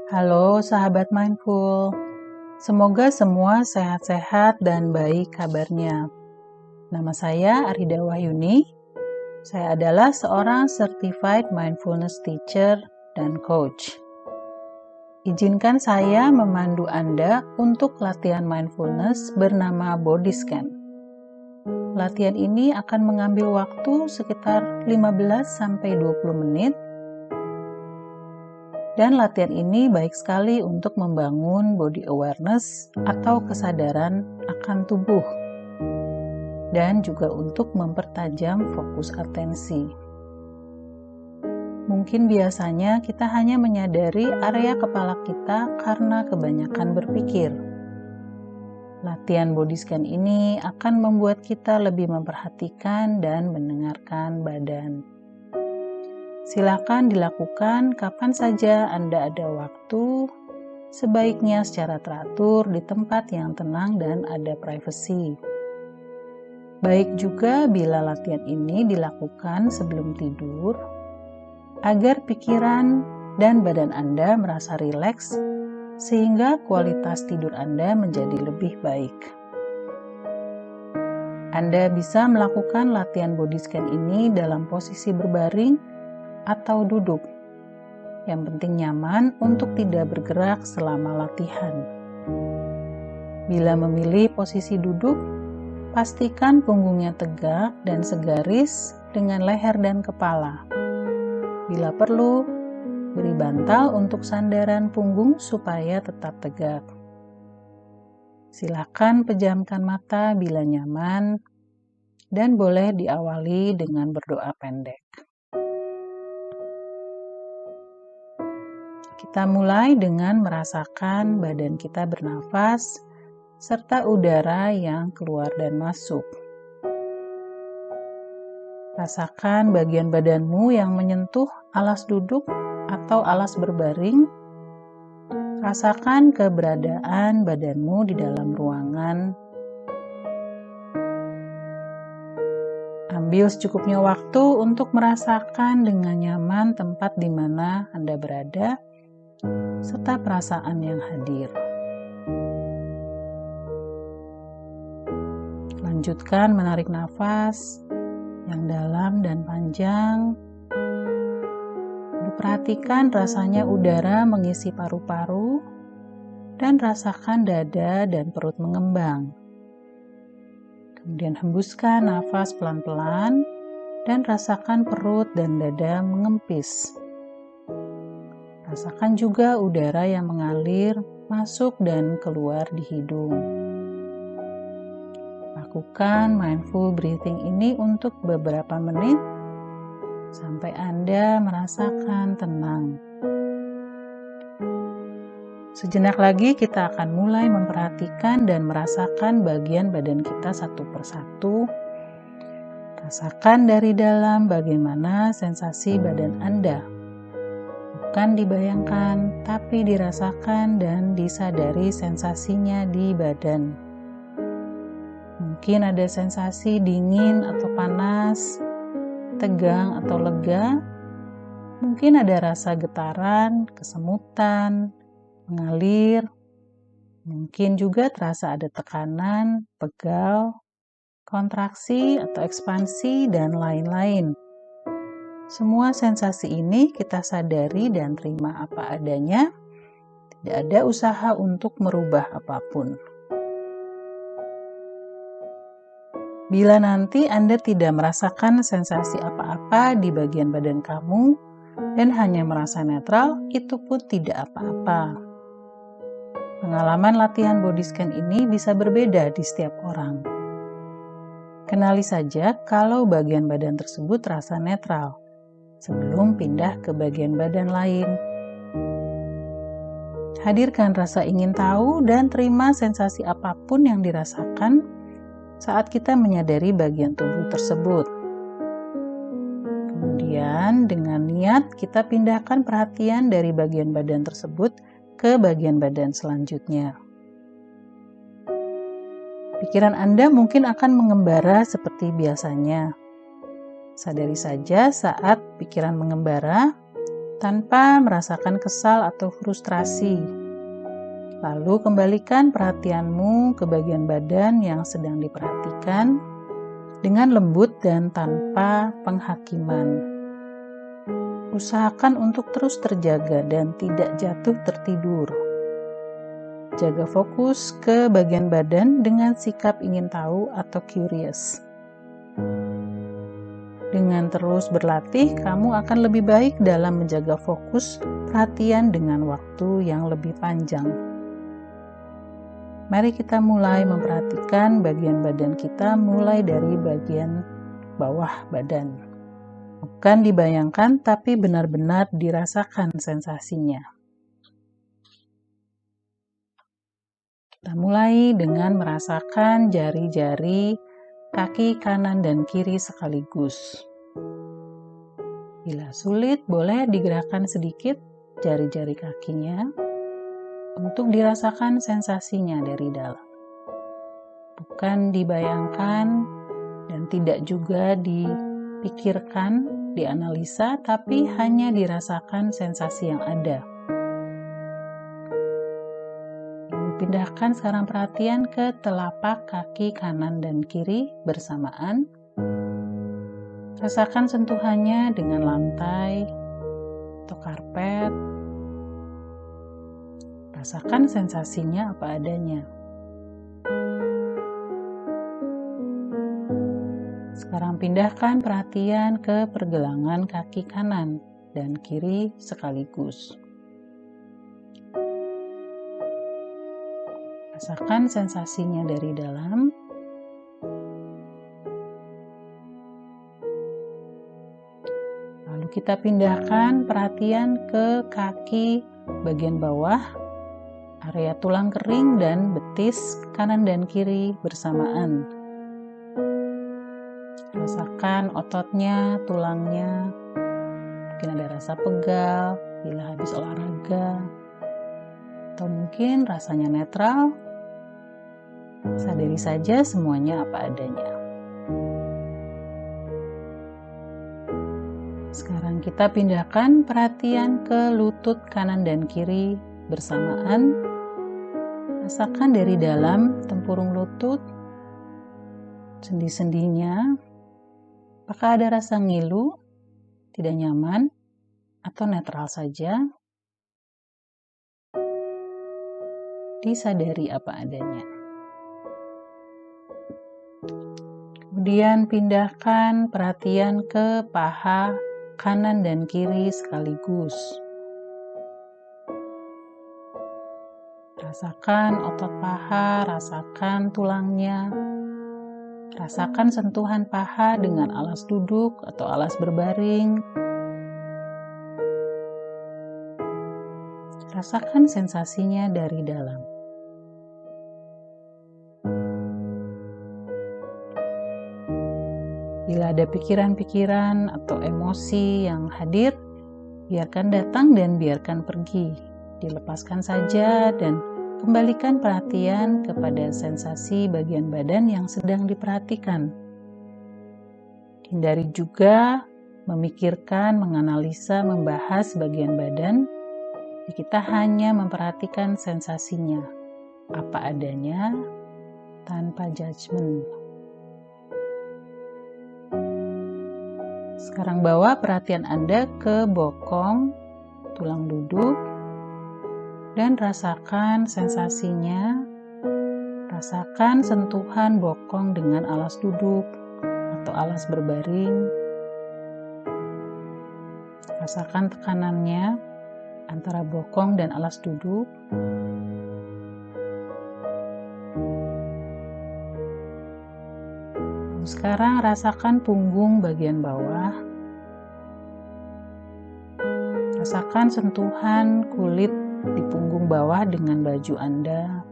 Halo sahabat mindful, semoga semua sehat-sehat dan baik kabarnya. Nama saya Arida Wahyuni, saya adalah seorang Certified Mindfulness Teacher dan Coach. Izinkan saya memandu Anda untuk latihan mindfulness bernama Body Scan. Latihan ini akan mengambil waktu sekitar 15-20 menit. Dan latihan ini baik sekali untuk membangun body awareness atau kesadaran akan tubuh. Dan juga untuk mempertajam fokus atensi. Mungkin biasanya kita hanya menyadari area kepala kita karena kebanyakan berpikir. Latihan body scan ini akan membuat kita lebih memperhatikan dan mendengarkan badan. Silakan dilakukan kapan saja Anda ada waktu, sebaiknya secara teratur di tempat yang tenang dan ada privasi. Baik juga bila latihan ini dilakukan sebelum tidur, agar pikiran dan badan Anda merasa rileks, sehingga kualitas tidur Anda menjadi lebih baik. Anda bisa melakukan latihan body scan ini dalam posisi berbaring, atau duduk. Yang penting nyaman untuk tidak bergerak selama latihan. Bila memilih posisi duduk, pastikan punggungnya tegak dan segaris dengan leher dan kepala. Bila perlu, beri bantal untuk sandaran punggung supaya tetap tegak. Silakan pejamkan mata bila nyaman dan boleh diawali dengan berdoa pendek. Kita mulai dengan merasakan badan kita bernafas, serta udara yang keluar dan masuk. Rasakan bagian badanmu yang menyentuh alas duduk atau alas berbaring. Rasakan keberadaan badanmu di dalam ruangan. Ambil secukupnya waktu untuk merasakan dengan nyaman tempat di mana Anda berada, serta perasaan yang hadir. Lanjutkan menarik nafas yang dalam dan panjang. Perhatikan rasanya udara mengisi paru-paru dan rasakan dada dan perut mengembang. Kemudian hembuskan nafas pelan-pelan dan rasakan perut dan dada mengempis. Rasakan juga udara yang mengalir, masuk dan keluar di hidung. Lakukan mindful breathing ini untuk beberapa menit, sampai Anda merasakan tenang. Sejenak lagi kita akan mulai memperhatikan dan merasakan bagian badan kita satu persatu. Rasakan dari dalam bagaimana sensasi badan Anda. Bukan dibayangkan, tapi dirasakan dan disadari sensasinya di badan. Mungkin ada sensasi dingin atau panas, tegang atau lega. Mungkin ada rasa getaran, kesemutan, mengalir. Mungkin juga terasa ada tekanan, pegal, kontraksi atau ekspansi, dan lain-lain. Semua sensasi ini kita sadari dan terima apa adanya, tidak ada usaha untuk merubah apapun. Bila nanti Anda tidak merasakan sensasi apa-apa di bagian badan kamu dan hanya merasa netral, itu pun tidak apa-apa. Pengalaman latihan body scan ini bisa berbeda di setiap orang. Kenali saja kalau bagian badan tersebut terasa netral sebelum pindah ke bagian badan lain. Hadirkan rasa ingin tahu dan terima sensasi apapun yang dirasakan saat kita menyadari bagian tubuh tersebut. Kemudian dengan niat kita pindahkan perhatian dari bagian badan tersebut ke bagian badan selanjutnya. Pikiran Anda mungkin akan mengembara seperti biasanya. Sadari saja saat pikiran mengembara, tanpa merasakan kesal atau frustrasi. Lalu kembalikan perhatianmu ke bagian badan yang sedang diperhatikan dengan lembut dan tanpa penghakiman. Usahakan untuk terus terjaga dan tidak jatuh tertidur. Jaga fokus ke bagian badan dengan sikap ingin tahu atau curious. Dengan terus berlatih, kamu akan lebih baik dalam menjaga fokus perhatian dengan waktu yang lebih panjang. Mari kita mulai memperhatikan bagian badan kita mulai dari bagian bawah badan. Bukan dibayangkan, tapi benar-benar dirasakan sensasinya. Kita mulai dengan merasakan jari-jari kaki kanan dan kiri sekaligus. Bila sulit, boleh digerakkan sedikit jari-jari kakinya untuk dirasakan sensasinya dari dalam. Bukan dibayangkan dan tidak juga dipikirkan, dianalisa, tapi hanya dirasakan sensasi yang ada. Pindahkan sekarang perhatian ke telapak kaki kanan dan kiri bersamaan. Rasakan sentuhannya dengan lantai atau karpet. Rasakan sensasinya apa adanya. Sekarang pindahkan perhatian ke pergelangan kaki kanan dan kiri sekaligus. Rasakan sensasinya dari dalam. Lalu kita pindahkan perhatian ke kaki bagian bawah, area tulang kering dan betis kanan dan kiri bersamaan. Rasakan ototnya, tulangnya. Mungkin ada rasa pegal bila habis olahraga. Atau mungkin rasanya netral. Sadari saja semuanya apa adanya. Sekarang kita pindahkan perhatian ke lutut kanan dan kiri bersamaan. Rasakan dari dalam tempurung lutut, sendi-sendinya. Apakah ada rasa ngilu, tidak nyaman, atau netral saja? Disadari apa adanya. Kemudian pindahkan perhatian ke paha kanan dan kiri sekaligus. Rasakan otot paha, rasakan tulangnya. Rasakan sentuhan paha dengan alas duduk atau alas berbaring. Rasakan sensasinya dari dalam. Bila ada pikiran-pikiran atau emosi yang hadir, biarkan datang dan biarkan pergi. Dilepaskan saja dan kembalikan perhatian kepada sensasi bagian badan yang sedang diperhatikan. Hindari juga memikirkan, menganalisa, membahas bagian badan. Kita hanya memperhatikan sensasinya, apa adanya, tanpa judgement. Sekarang bawa perhatian Anda ke bokong, tulang duduk, dan rasakan sensasinya. Rasakan sentuhan bokong dengan alas duduk atau alas berbaring. Rasakan tekanannya antara bokong dan alas duduk. Sekarang rasakan punggung bagian bawah. Rasakan sentuhan kulit di punggung bawah dengan baju Anda.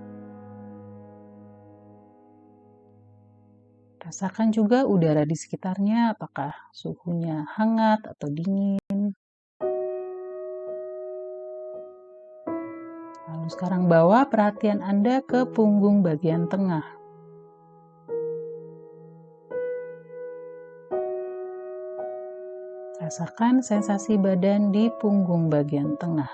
Rasakan juga udara di sekitarnya, apakah suhunya hangat atau dingin. Lalu sekarang bawa perhatian Anda ke punggung bagian tengah. Rasakan sensasi badan di punggung bagian tengah.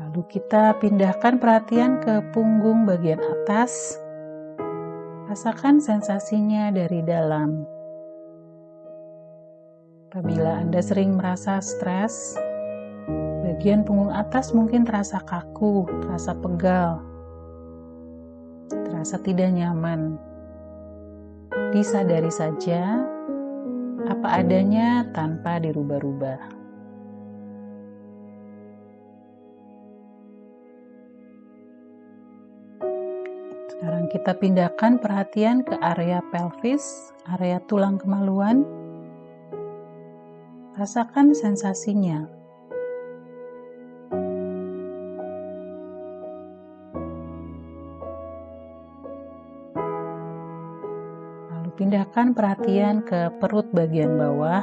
Lalu kita pindahkan perhatian ke punggung bagian atas. Rasakan sensasinya dari dalam. Apabila Anda sering merasa stres, bagian punggung atas mungkin terasa kaku, terasa pegal, terasa tidak nyaman. Disadari saja apa adanya tanpa dirubah-rubah. Sekarang kita pindahkan perhatian ke area pelvis, area tulang kemaluan. Rasakan sensasinya. Lalu pindahkan perhatian ke perut bagian bawah.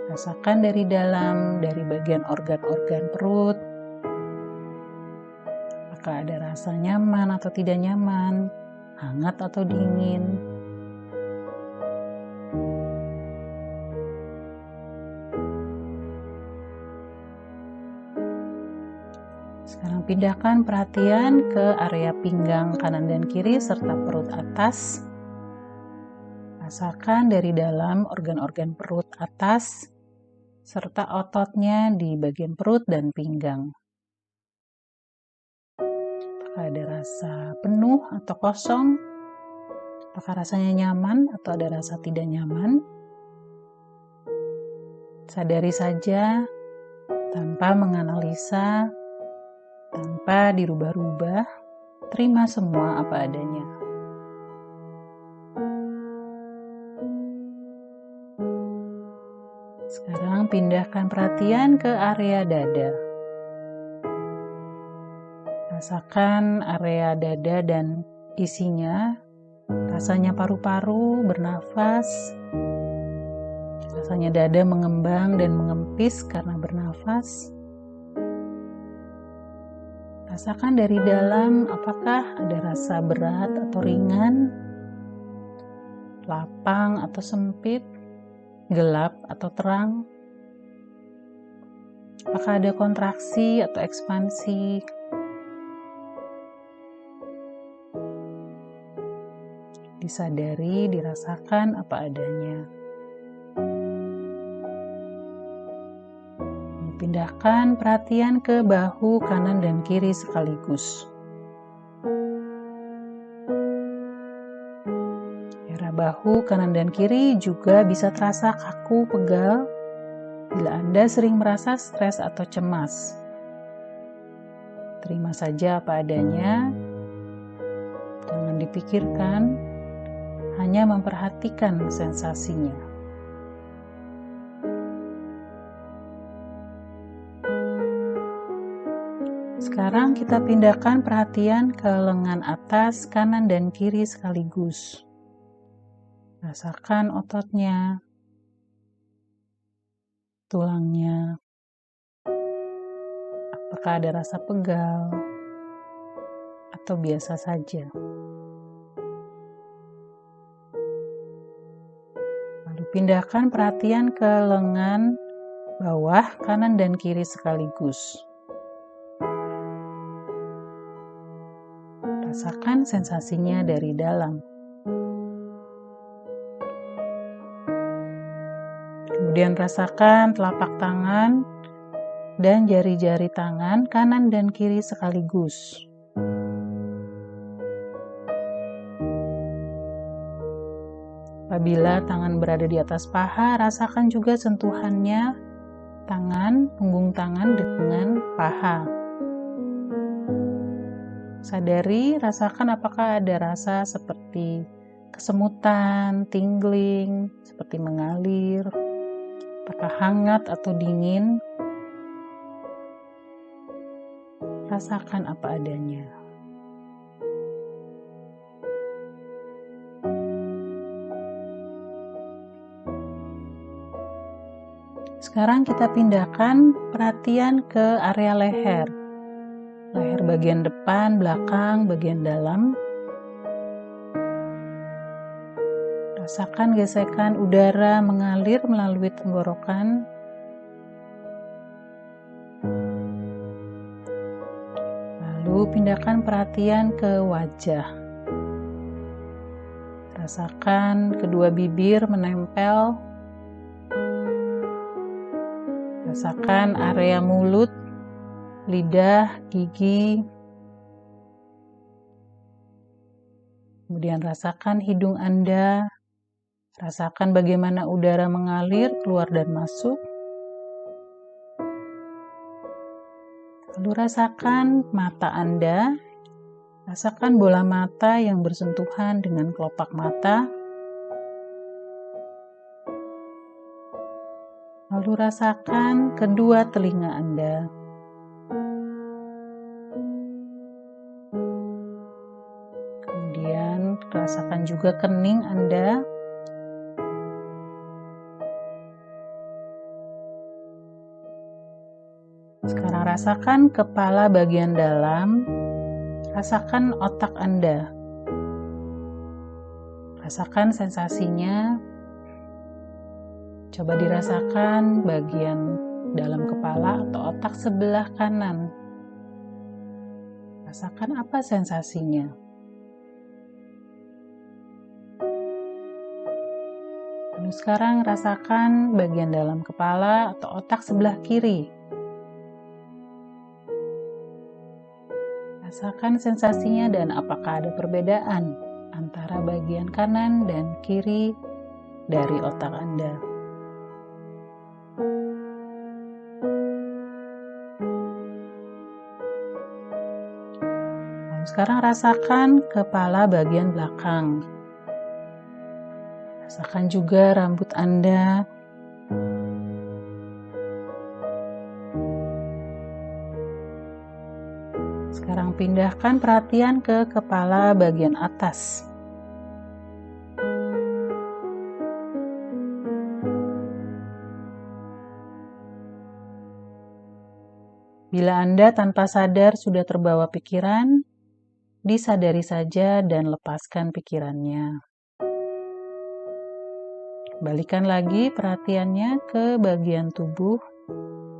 Rasakan dari dalam, dari bagian organ-organ perut. Apakah ada rasa nyaman atau tidak nyaman, hangat atau dingin. Sekarang pindahkan perhatian ke area pinggang kanan dan kiri serta perut atas. Rasakan dari dalam organ-organ perut atas serta ototnya di bagian perut dan pinggang. Apakah ada rasa penuh atau kosong? Apakah rasanya nyaman atau ada rasa tidak nyaman? Sadari saja tanpa menganalisa, tanpa dirubah-rubah, terima semua apa adanya. Sekarang pindahkan perhatian ke area dada. Rasakan area dada dan isinya, rasanya paru-paru bernafas, rasanya dada mengembang dan mengempis karena bernafas. Rasakan dari dalam apakah ada rasa berat atau ringan, lapang atau sempit, gelap atau terang. Apakah ada kontraksi atau ekspansi? Disadari, dirasakan apa adanya. Pindahkan perhatian ke bahu kanan dan kiri sekaligus. Area bahu kanan dan kiri juga bisa terasa kaku, pegal bila Anda sering merasa stres atau cemas. Terima saja apa adanya. Jangan dipikirkan, hanya memperhatikan sensasinya. Sekarang kita pindahkan perhatian ke lengan atas, kanan dan kiri sekaligus. Rasakan ototnya, tulangnya. Apakah ada rasa pegal atau biasa saja? Pindahkan perhatian ke lengan bawah, kanan dan kiri sekaligus. Rasakan sensasinya dari dalam. Kemudian rasakan telapak tangan dan jari-jari tangan kanan dan kiri sekaligus. Apabila tangan berada di atas paha, rasakan juga sentuhannya tangan, punggung tangan dengan paha. Sadari, rasakan apakah ada rasa seperti kesemutan, tingling, seperti mengalir, apakah hangat atau dingin. Rasakan apa adanya. Sekarang kita pindahkan perhatian ke area leher. leher bagian depan, belakang, bagian dalam. Rasakan gesekan udara mengalir melalui tenggorokan. Lalu pindahkan perhatian ke wajah. Rasakan kedua bibir menempel. Rasakan area mulut, lidah, gigi. Kemudian rasakan hidung Anda. Rasakan bagaimana udara mengalir keluar dan masuk. Lalu rasakan mata Anda. Rasakan bola mata yang bersentuhan dengan kelopak mata. Lalu rasakan kedua telinga Anda. Kemudian rasakan juga kening Anda. Sekarang rasakan kepala bagian dalam. Rasakan otak Anda. Rasakan sensasinya. Coba dirasakan bagian dalam kepala atau otak sebelah kanan. Rasakan apa sensasinya. Lalu sekarang rasakan bagian dalam kepala atau otak sebelah kiri. Rasakan sensasinya dan apakah ada perbedaan antara bagian kanan dan kiri dari otak Anda. Sekarang rasakan kepala bagian belakang. Rasakan juga rambut Anda. Sekarang pindahkan perhatian ke kepala bagian atas. Bila Anda tanpa sadar sudah terbawa pikiran, disadari saja dan lepaskan pikirannya. Balikan lagi perhatiannya ke bagian tubuh,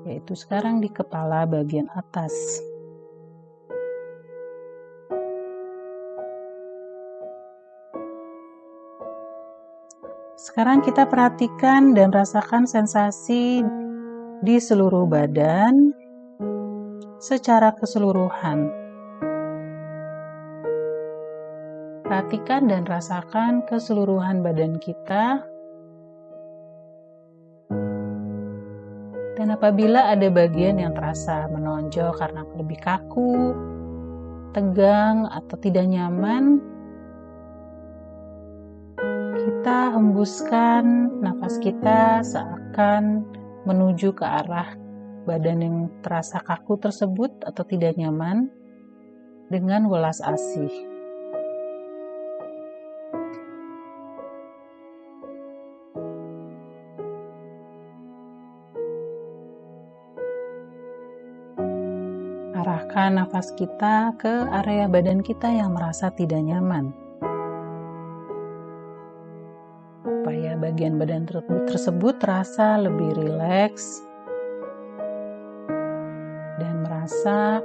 yaitu sekarang di kepala bagian atas. Sekarang kita perhatikan dan rasakan sensasi di seluruh badan secara keseluruhan. Perhatikan dan rasakan keseluruhan badan kita. Dan apabila ada bagian yang terasa menonjol karena lebih kaku, tegang, atau tidak nyaman, kita hembuskan nafas kita seakan menuju ke arah badan yang terasa kaku tersebut atau tidak nyaman dengan welas asih. Arahkan nafas kita ke area badan kita yang merasa tidak nyaman, supaya bagian badan tersebut terasa lebih rileks dan merasa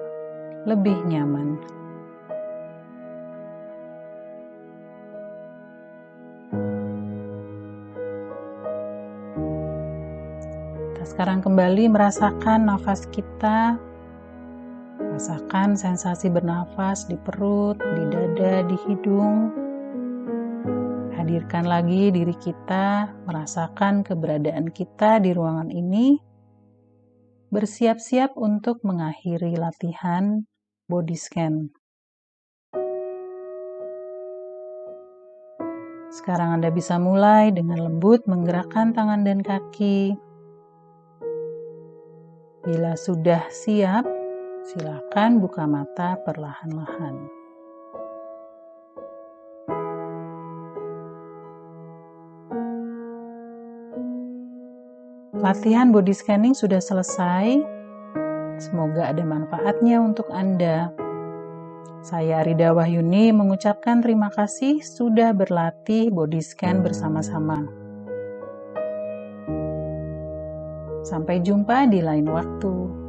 lebih nyaman. Kita sekarang kembali merasakan nafas kita. Rasakan sensasi bernafas di perut, di dada, di hidung. Hadirkan lagi diri kita, merasakan keberadaan kita di ruangan ini. Bersiap-siap untuk mengakhiri latihan body scan. Sekarang Anda bisa mulai dengan lembut menggerakkan tangan dan kaki. Bila sudah siap, silakan buka mata perlahan-lahan. Latihan body scanning sudah selesai. Semoga ada manfaatnya untuk Anda. Saya Rida Wahyuni mengucapkan terima kasih sudah berlatih body scan bersama-sama. Sampai jumpa di lain waktu.